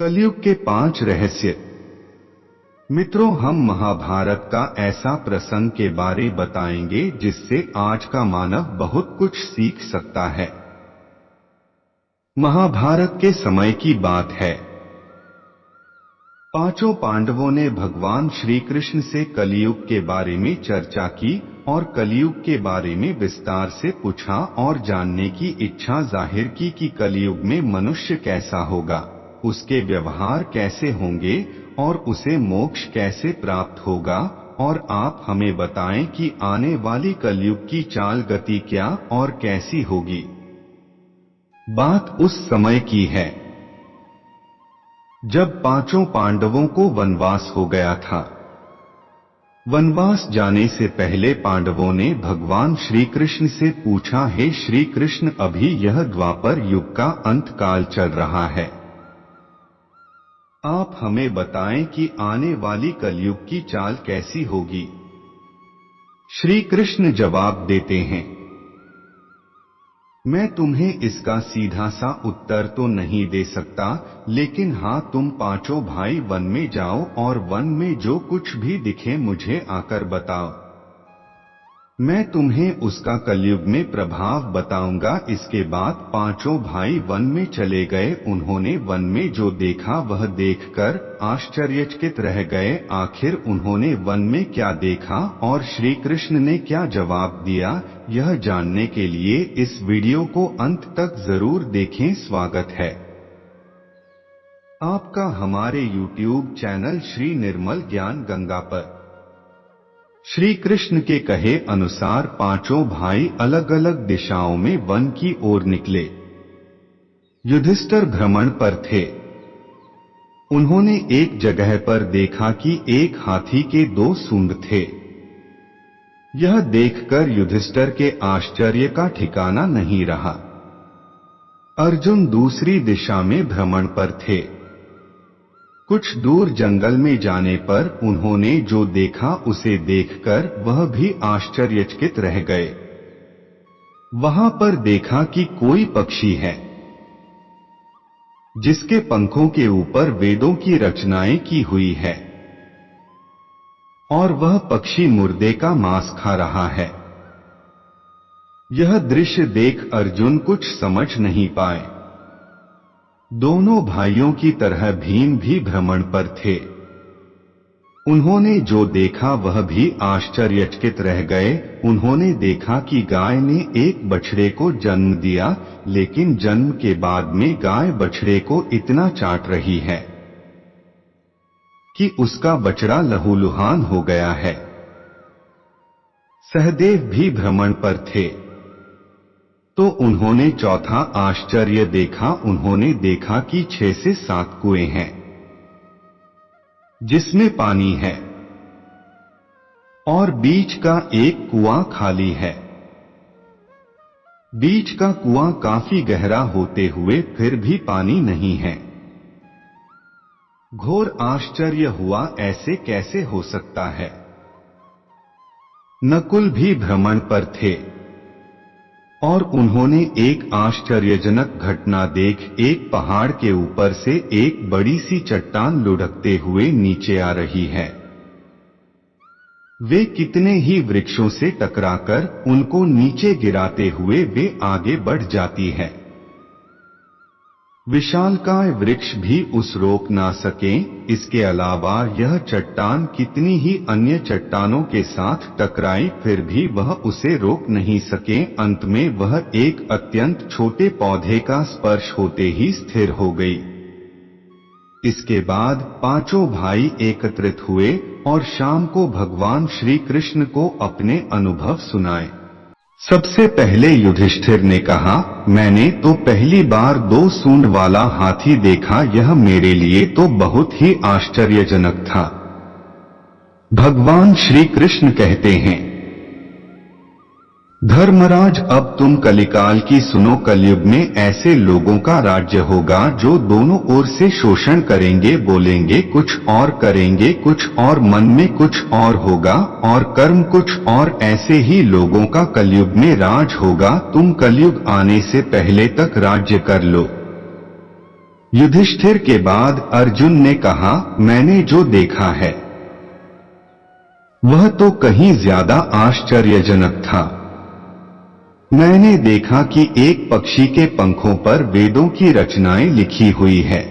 कलयुग के 5 रहस्य। मित्रों, हम महाभारत का ऐसा प्रसंग के बारे बताएंगे जिससे आज का मानव बहुत कुछ सीख सकता है। महाभारत के समय की बात है। पांचों पांडवों ने भगवान श्री कृष्ण से कलयुग के बारे में चर्चा की और कलयुग के बारे में विस्तार से पूछा और जानने की इच्छा जाहिर की कि कलयुग में मनुष्य कैसा होगा, उसके व्यवहार कैसे होंगे और उसे मोक्ष कैसे प्राप्त होगा। और आप हमें बताएं कि आने वाली कलयुग की चाल गति क्या और कैसी होगी। बात उस समय की है जब पांचों पांडवों को वनवास हो गया था। वनवास जाने से पहले पांडवों ने भगवान श्री कृष्ण से पूछा, हे श्री कृष्ण, अभी यह द्वापर युग का अंत काल चल रहा है, आप हमें बताएं कि आने वाली कलयुग की चाल कैसी होगी। श्री कृष्ण जवाब देते हैं, मैं तुम्हें इसका सीधा सा उत्तर तो नहीं दे सकता, लेकिन हाँ, तुम पांचों भाई वन में जाओ और वन में जो कुछ भी दिखे मुझे आकर बताओ, मैं तुम्हें उसका कलयुग में प्रभाव बताऊंगा। इसके बाद पांचों भाई वन में चले गए। उन्होंने वन में जो देखा वह देखकर आश्चर्यचकित रह गए। आखिर उन्होंने वन में क्या देखा और श्री कृष्ण ने क्या जवाब दिया, यह जानने के लिए इस वीडियो को अंत तक जरूर देखें। स्वागत है आपका हमारे YouTube चैनल श्री निर्मल ज्ञान गंगा पर। श्री कृष्ण के कहे अनुसार पांचों भाई अलग अलग दिशाओं में वन की ओर निकले। युधिष्ठिर भ्रमण पर थे। उन्होंने एक जगह पर देखा कि एक हाथी के 2 सूंड थे। यह देखकर युधिष्ठिर के आश्चर्य का ठिकाना नहीं रहा। अर्जुन दूसरी दिशा में भ्रमण पर थे। कुछ दूर जंगल में जाने पर उन्होंने जो देखा उसे देखकर वह भी आश्चर्यचकित रह गए। वहां पर देखा कि कोई पक्षी है जिसके पंखों के ऊपर वेदों की रचनाएं की हुई है और वह पक्षी मुर्दे का मांस खा रहा है। यह दृश्य देख अर्जुन कुछ समझ नहीं पाए। दोनों भाइयों की तरह भीम भी भ्रमण पर थे। उन्होंने जो देखा वह भी आश्चर्यचकित रह गए। उन्होंने देखा कि गाय ने एक बछड़े को जन्म दिया, लेकिन जन्म के बाद में गाय बछड़े को इतना चाट रही है कि उसका बछड़ा लहूलुहान हो गया है। सहदेव भी भ्रमण पर थे तो उन्होंने चौथा आश्चर्य देखा। उन्होंने देखा कि 6 से 7 कुएं हैं जिसमें पानी है और बीच का एक कुआं खाली है। बीच का कुआं काफी गहरा होते हुए फिर भी पानी नहीं है। घोर आश्चर्य हुआ, ऐसे कैसे हो सकता है। नकुल भी भ्रमण पर थे और उन्होंने एक आश्चर्यजनक घटना देख एक पहाड़ के ऊपर से एक बड़ी सी चट्टान लुढ़कते हुए नीचे आ रही है। वे कितने ही वृक्षों से टकराकर उनको नीचे गिराते हुए वे आगे बढ़ जाती है। विशालकाय वृक्ष भी उस रोक ना सकें। इसके अलावा यह चट्टान कितनी ही अन्य चट्टानों के साथ टकराई फिर भी वह उसे रोक नहीं सके। अंत में वह एक अत्यंत छोटे पौधे का स्पर्श होते ही स्थिर हो गई। इसके बाद पांचों भाई एकत्रित हुए और शाम को भगवान श्री कृष्ण को अपने अनुभव सुनाए। सबसे पहले युधिष्ठिर ने कहा, मैंने तो पहली बार 2 सूंड वाला हाथी देखा, यह मेरे लिए तो बहुत ही आश्चर्यजनक था। भगवान श्री कृष्ण कहते हैं, धर्मराज, अब तुम कलिकाल की सुनो। कलयुग में ऐसे लोगों का राज्य होगा जो दोनों ओर से शोषण करेंगे, बोलेंगे कुछ और करेंगे कुछ और, मन में कुछ और होगा और कर्म कुछ और। ऐसे ही लोगों का कलयुग में राज होगा। तुम कलयुग आने से पहले तक राज्य कर लो। युधिष्ठिर के बाद अर्जुन ने कहा, मैंने जो देखा है वह तो कहीं ज्यादा आश्चर्यजनक था। मैंने देखा कि एक पक्षी के पंखों पर वेदों की रचनाएं लिखी हुई है,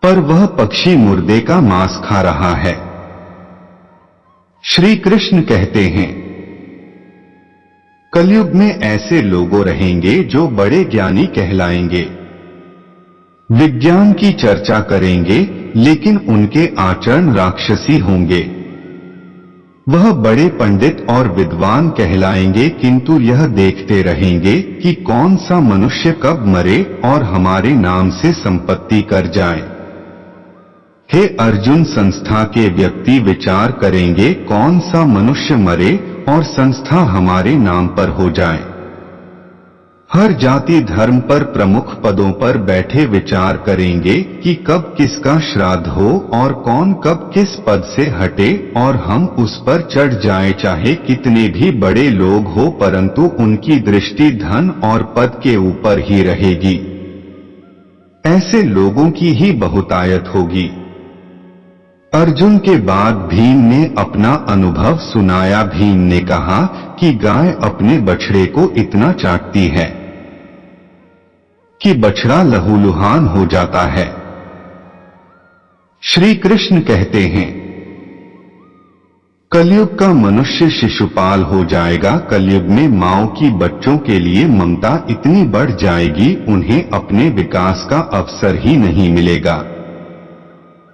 पर वह पक्षी मुर्दे का मांस खा रहा है। श्री कृष्ण कहते हैं, कलयुग में ऐसे लोग रहेंगे जो बड़े ज्ञानी कहलाएंगे, विज्ञान की चर्चा करेंगे, लेकिन उनके आचरण राक्षसी होंगे। वह बड़े पंडित और विद्वान कहलाएंगे, किंतु यह देखते रहेंगे कि कौन सा मनुष्य कब मरे और हमारे नाम से संपत्ति कर जाए। हे अर्जुन, संस्था के व्यक्ति विचार करेंगे कौन सा मनुष्य मरे और संस्था हमारे नाम पर हो जाए। हर जाति धर्म पर प्रमुख पदों पर बैठे विचार करेंगे कि कब किसका श्राद्ध हो और कौन कब किस पद से हटे और हम उस पर चढ़ जाएं। चाहे कितने भी बड़े लोग हो, परंतु उनकी दृष्टि धन और पद के ऊपर ही रहेगी। ऐसे लोगों की ही बहुतायत होगी। अर्जुन के बाद भीम ने अपना अनुभव सुनाया। भीम ने कहा कि गाय अपने बछड़े को इतना चाटती है कि बछड़ा लहूलुहान हो जाता है। श्री कृष्ण कहते हैं, कलयुग का मनुष्य शिशुपाल हो जाएगा। कलयुग में माओ की बच्चों के लिए ममता इतनी बढ़ जाएगी, उन्हें अपने विकास का अवसर ही नहीं मिलेगा।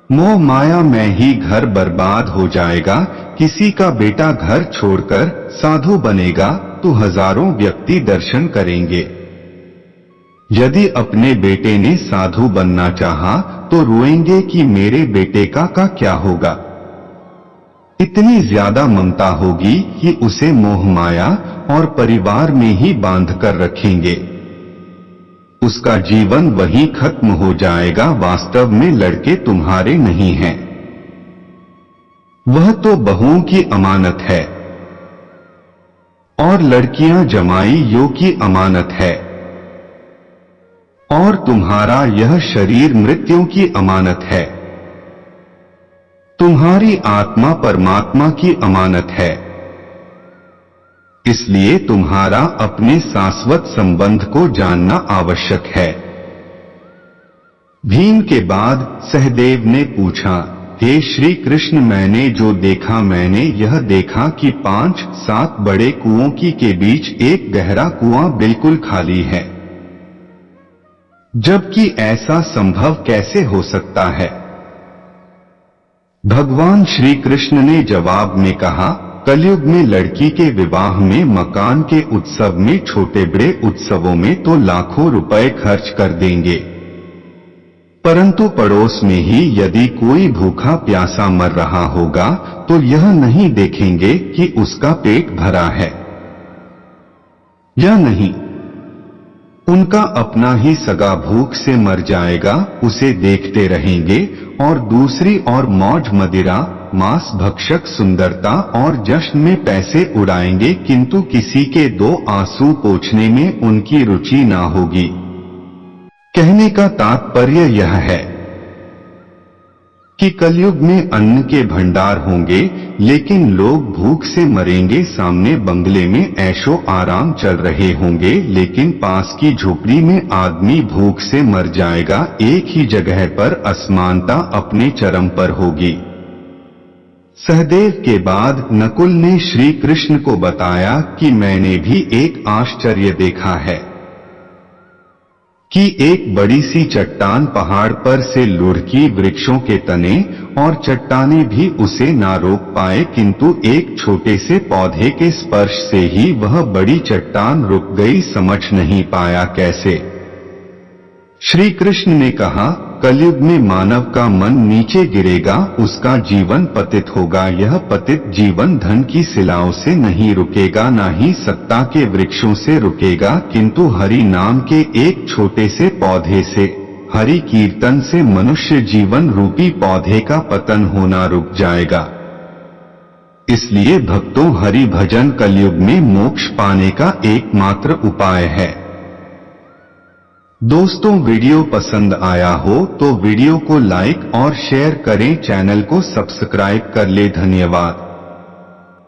मोह माया में ही घर बर्बाद हो जाएगा। किसी का बेटा घर छोड़कर साधु बनेगा तो हजारों व्यक्ति दर्शन करेंगे। यदि अपने बेटे ने साधु बनना चाहा तो रोएंगे कि मेरे बेटे का क्या होगा। इतनी ज्यादा ममता होगी कि उसे मोह माया और परिवार में ही बांध कर रखेंगे। उसका जीवन वहीं खत्म हो जाएगा। वास्तव में लड़के तुम्हारे नहीं हैं, वह तो बहुओं की अमानत है, और लड़कियां जमाइयों की अमानत है, और तुम्हारा यह शरीर मृत्युओं की अमानत है। तुम्हारी आत्मा परमात्मा की अमानत है। इसलिए तुम्हारा अपने शाश्वत संबंध को जानना आवश्यक है। भीम के बाद सहदेव ने पूछा, हे श्री कृष्ण, मैंने जो देखा, मैंने यह देखा कि 5-7 बड़े कुओं के बीच एक गहरा कुआं बिल्कुल खाली है। जबकि ऐसा संभव कैसे हो सकता है? भगवान श्री कृष्ण ने जवाब में कहा, कलयुग में लड़की के विवाह में, मकान के उत्सव में, छोटे बड़े उत्सवों में तो लाखों रुपए खर्च कर देंगे, परंतु पड़ोस में ही यदि कोई भूखा प्यासा मर रहा होगा तो यह नहीं देखेंगे कि उसका पेट भरा है या नहीं। उनका अपना ही सगा भूख से मर जाएगा, उसे देखते रहेंगे। और दूसरी ओर मौज मदिरा, मांस भक्षक सुंदरता और जश्न में पैसे उड़ाएंगे, किंतु किसी के 2 आंसू पोंछने में उनकी रुचि ना होगी। कहने का तात्पर्य यह है कि कलयुग में अन्न के भंडार होंगे, लेकिन लोग भूख से मरेंगे। सामने बंगले में ऐशो आराम चल रहे होंगे, लेकिन पास की झोपड़ी में आदमी भूख से मर जाएगा। एक ही जगह पर असमानता अपने चरम पर होगी। सहदेव के बाद नकुल ने श्री कृष्ण को बताया कि मैंने भी एक आश्चर्य देखा है कि एक बड़ी सी चट्टान पहाड़ पर से लुढ़की वृक्षों के तने और चट्टाने भी उसे ना रोक पाए, किंतु एक छोटे से पौधे के स्पर्श से ही वह बड़ी चट्टान रुक गई। समझ नहीं पाया कैसे। श्री कृष्ण ने कहा, कलयुग में मानव का मन नीचे गिरेगा, उसका जीवन पतित होगा। यह पतित जीवन धन की शिलाओं से नहीं रुकेगा, ना ही सत्ता के वृक्षों से रुकेगा, किंतु हरि नाम के एक छोटे से पौधे से, हरि कीर्तन से मनुष्य जीवन रूपी पौधे का पतन होना रुक जाएगा। इसलिए भक्तों, हरि भजन कलयुग में मोक्ष पाने का एकमात्र उपाय है। दोस्तों वीडियो पसंद आया हो तो वीडियो को लाइक और शेयर करें, चैनल को सब्सक्राइब कर ले। धन्यवाद।